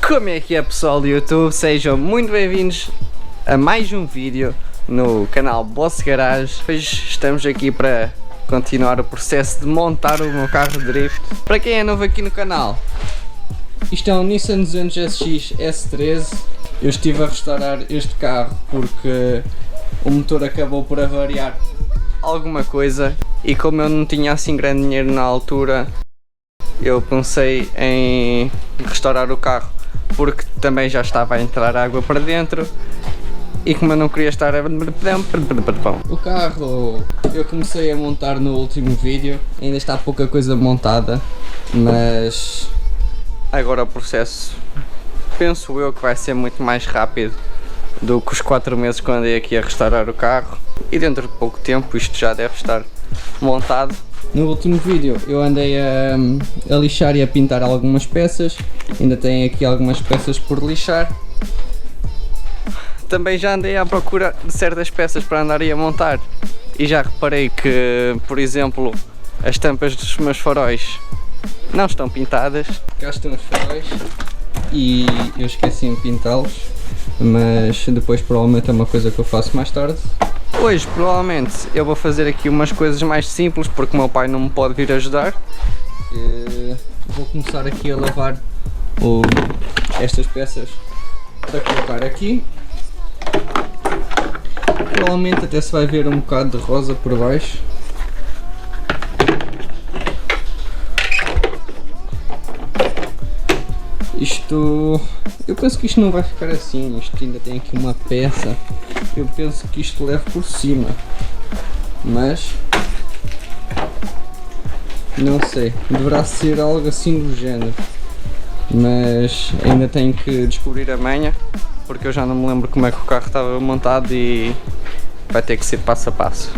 Como é que é, pessoal do YouTube? Sejam muito bem-vindos a mais um vídeo no canal Boss Garage. Hoje estamos aqui para continuar o processo de montar o meu carro de drift. Para quem é novo aqui no canal, isto é um Nissan 200SX S13. Eu estive a restaurar este carro porque o motor acabou por avariar alguma coisa e como eu não tinha assim grande dinheiro na altura, eu pensei em restaurar o carro porque também já estava a entrar água para dentro e como eu não queria estar a... O carro eu comecei a montar no último vídeo, ainda está pouca coisa montada, mas agora o processo penso eu que vai ser muito mais rápido do que os 4 meses que eu andei aqui a restaurar o carro, e dentro de pouco tempo isto já deve estar montado. No último vídeo eu andei a lixar e a pintar algumas peças, ainda tenho aqui algumas peças por lixar. Também já andei à procura de certas peças para andar a montar e já reparei que, por exemplo, as tampas dos meus faróis não estão pintadas. Cá estão os faróis e eu esqueci de pintá-los, mas depois provavelmente é uma coisa que eu faço mais tarde. Hoje provavelmente eu vou fazer aqui umas coisas mais simples porque o meu pai não me pode vir ajudar. Vou começar aqui a lavar estas peças para colocar aqui. Provavelmente até se vai ver um bocado de rosa por baixo. Isto, eu penso que isto não vai ficar assim, isto ainda tem aqui uma peça, eu penso que isto leve por cima, mas não sei, deverá ser algo assim do género, mas ainda tenho que descobrir a manha, porque eu já não me lembro como é que o carro estava montado e vai ter que ser passo a passo.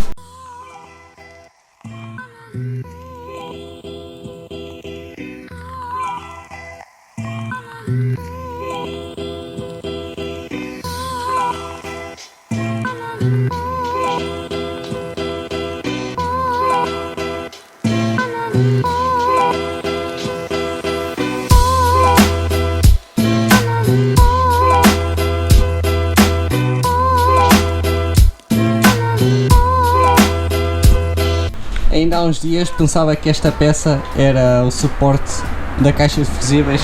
Ainda há uns dias pensava que esta peça era o suporte da caixa de fusíveis,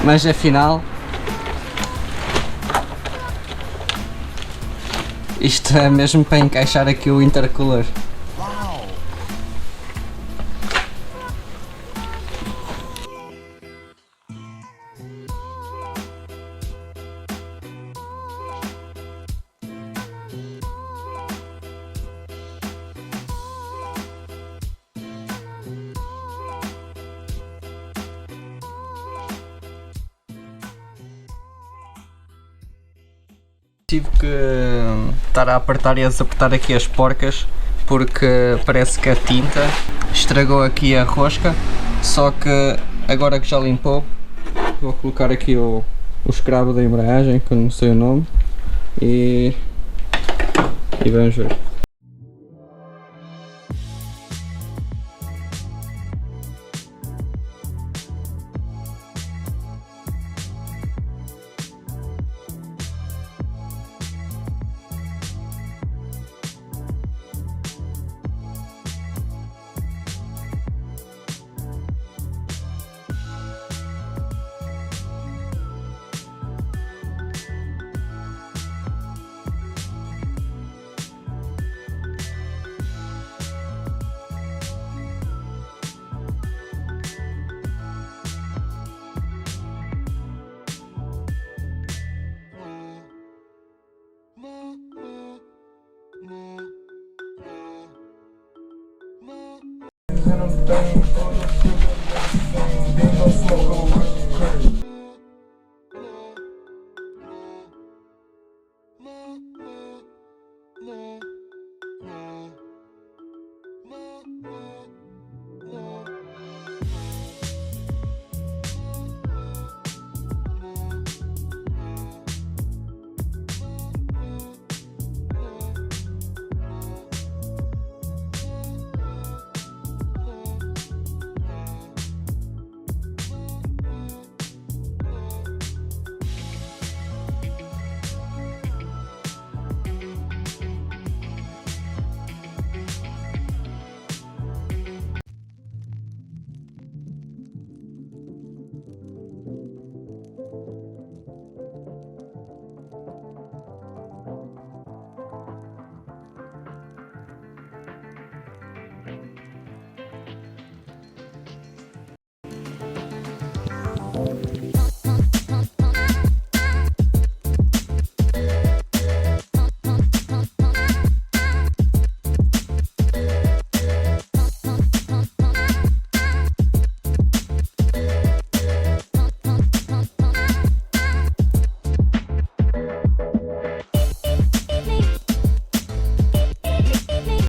mas afinal isto é mesmo para encaixar aqui o intercooler. Tive que estar a apertar e a desapertar aqui as porcas porque parece que a tinta estragou aqui a rosca, só que agora que já limpou vou colocar aqui o escravo da embreagem, que eu não sei o nome, e vamos ver.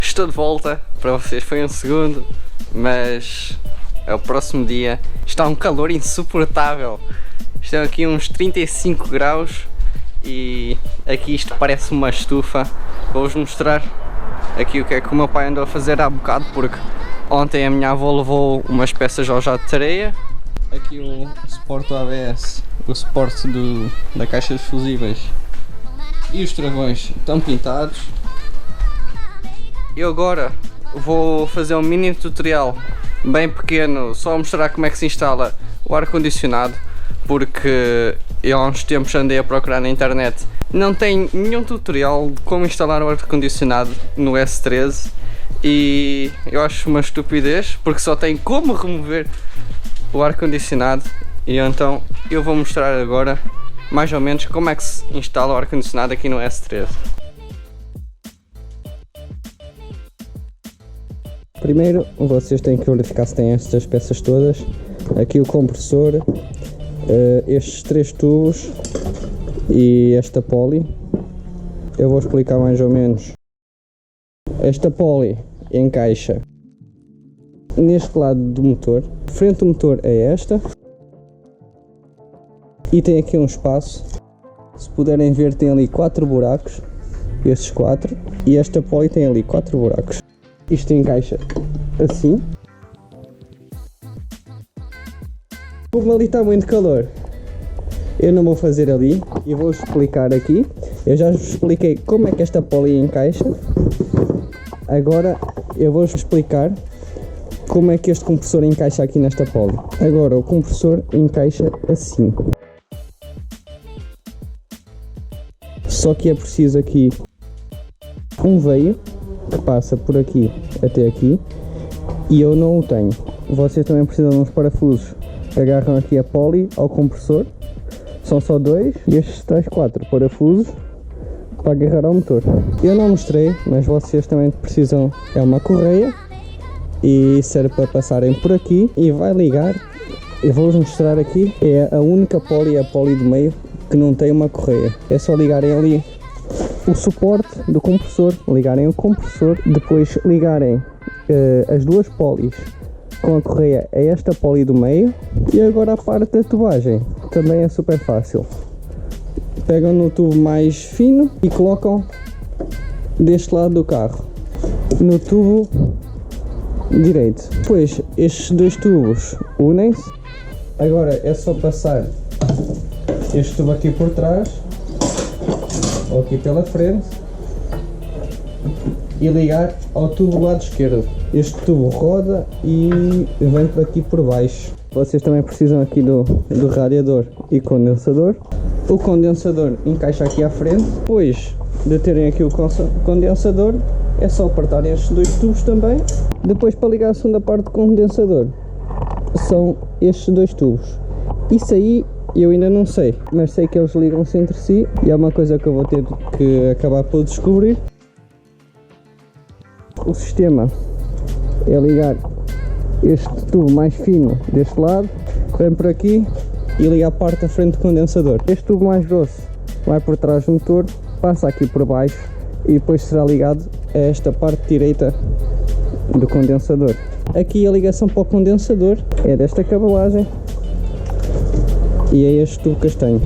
Estou de volta, para vocês foi um segundo, mas é o próximo dia. Está um calor insuportável. Estão aqui uns 35 graus e aqui isto parece uma estufa. Vou-vos mostrar aqui o que é que o meu pai andou a fazer há bocado, porque ontem a minha avó levou umas peças ao jato de areia. Aqui o suporte ABS, o suporte da caixa dos fusíveis e os travões estão pintados. Eu agora vou fazer um mini tutorial bem pequeno, só a mostrar como é que se instala o ar-condicionado, porque eu há uns tempos andei a procurar na internet, não tem nenhum tutorial de como instalar o ar-condicionado no S13 e eu acho uma estupidez, porque só tem como remover o ar-condicionado, e então eu vou mostrar agora mais ou menos como é que se instala o ar-condicionado aqui no S13. Primeiro, vocês têm que verificar se têm estas peças todas. Aqui o compressor, estes 3 tubos e esta poli. Eu vou explicar mais ou menos. Esta poli encaixa neste lado do motor. Frente do motor é esta. E tem aqui um espaço. Se puderem ver, tem ali 4 buracos. Esses 4. E esta poli tem ali 4 buracos. Isto encaixa assim. Como ali está muito calor, eu não vou fazer ali e vou explicar aqui. Eu já vos expliquei como é que esta poli encaixa. Agora eu vou explicar como é que este compressor encaixa aqui nesta poli. Agora o compressor encaixa assim. Só que é preciso aqui um veio que passa por aqui até aqui e eu não o tenho. Vocês também precisam de uns parafusos que agarram aqui a poli ao compressor. São só 2 e estes tais 4 parafusos para agarrar ao motor. Eu não mostrei, mas vocês também precisam. É uma correia e serve para passarem por aqui e vai ligar. Eu vou-vos mostrar aqui. É a única poli, a poli do meio, que não tem uma correia. É só ligarem ali o suporte do compressor, ligarem o compressor, depois ligarem as 2 polis com a correia a esta poli do meio. E agora a parte da tubagem também é super fácil. Pegam no tubo mais fino e colocam deste lado do carro, no tubo direito. Depois estes 2 tubos unem-se. Agora é só passar este tubo aqui por trás ou aqui pela frente e ligar ao tubo do lado esquerdo. Este tubo roda e vem por aqui por baixo. Vocês também precisam aqui do radiador e condensador. O condensador encaixa aqui à frente. Depois de terem aqui o condensador, é só apertarem estes 2 tubos também. Depois, para ligar a segunda parte do condensador, são estes 2 tubos. Isso aí eu ainda não sei, mas sei que eles ligam-se entre si e é uma coisa que eu vou ter que acabar por descobrir. O sistema é ligar este tubo mais fino deste lado, vem por aqui e liga a parte da frente do condensador. Este tubo mais grosso vai por trás do motor, passa aqui por baixo e depois será ligado a esta parte direita do condensador. Aqui a ligação para o condensador é desta cabelagem e é este tubo castanho.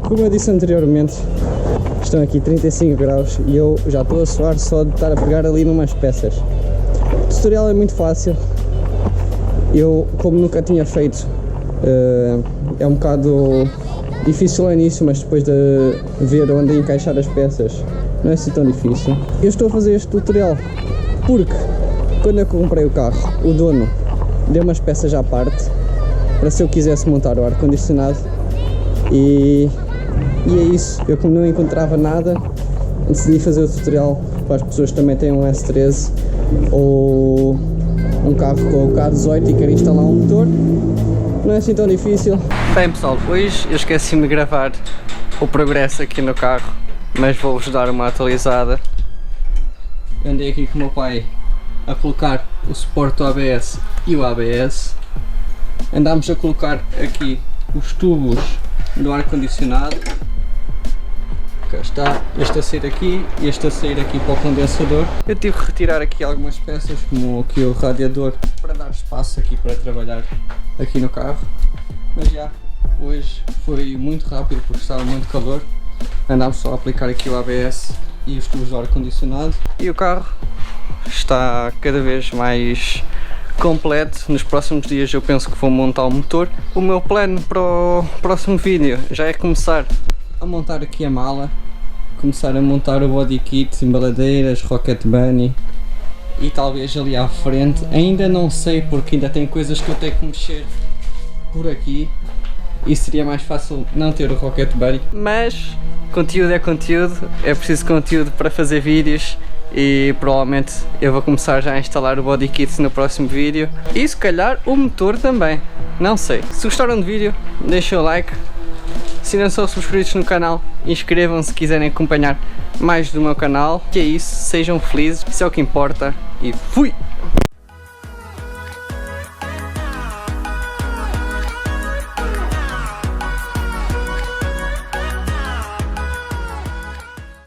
Como eu disse anteriormente, estão aqui 35 graus e eu já estou a suar só de estar a pegar ali numas peças. O tutorial é muito fácil. Eu, como nunca tinha feito, é um bocado difícil ao início, mas depois de ver onde encaixar as peças não é assim tão difícil. Eu estou a fazer este tutorial porque quando eu comprei o carro, o dono deu umas peças à parte para se eu quisesse montar o ar-condicionado e é isso. Eu, como não encontrava nada, decidi fazer o tutorial para as pessoas que também têm um S13 ou um carro com o K18 e quero instalar um motor. Não é assim tão difícil. Bem pessoal, hoje eu esqueci-me de gravar o progresso aqui no carro, mas vou-vos dar uma atualizada. Eu andei aqui com o meu pai a colocar o suporte do ABS e o ABS. Andámos a colocar aqui os tubos do ar-condicionado. Cá está, este a sair aqui e este a sair aqui para o condensador. Eu tive que retirar aqui algumas peças, como aqui o radiador, para dar espaço aqui para trabalhar aqui no carro. Mas já, hoje foi muito rápido porque estava muito calor. Andámos só a aplicar aqui o ABS e os tubos do ar-condicionado. E o carro está cada vez mais completo. Nos próximos dias eu penso que vou montar o motor. O meu plano para o próximo vídeo já é começar a montar aqui a mala, começar a montar o body kit, embaladeiras, Rocket Bunny e talvez ali à frente. Ainda não sei porque ainda tem coisas que eu tenho que mexer por aqui e seria mais fácil não ter o Rocket Bunny, mas conteúdo é conteúdo, é preciso conteúdo para fazer vídeos. E provavelmente eu vou começar já a instalar o body kit no próximo vídeo e se calhar o motor também, não sei. Se gostaram do vídeo, deixem o like. Se não são subscritos no canal, inscrevam-se se quiserem acompanhar mais do meu canal. Que é isso, sejam felizes, isso é o que importa e fui!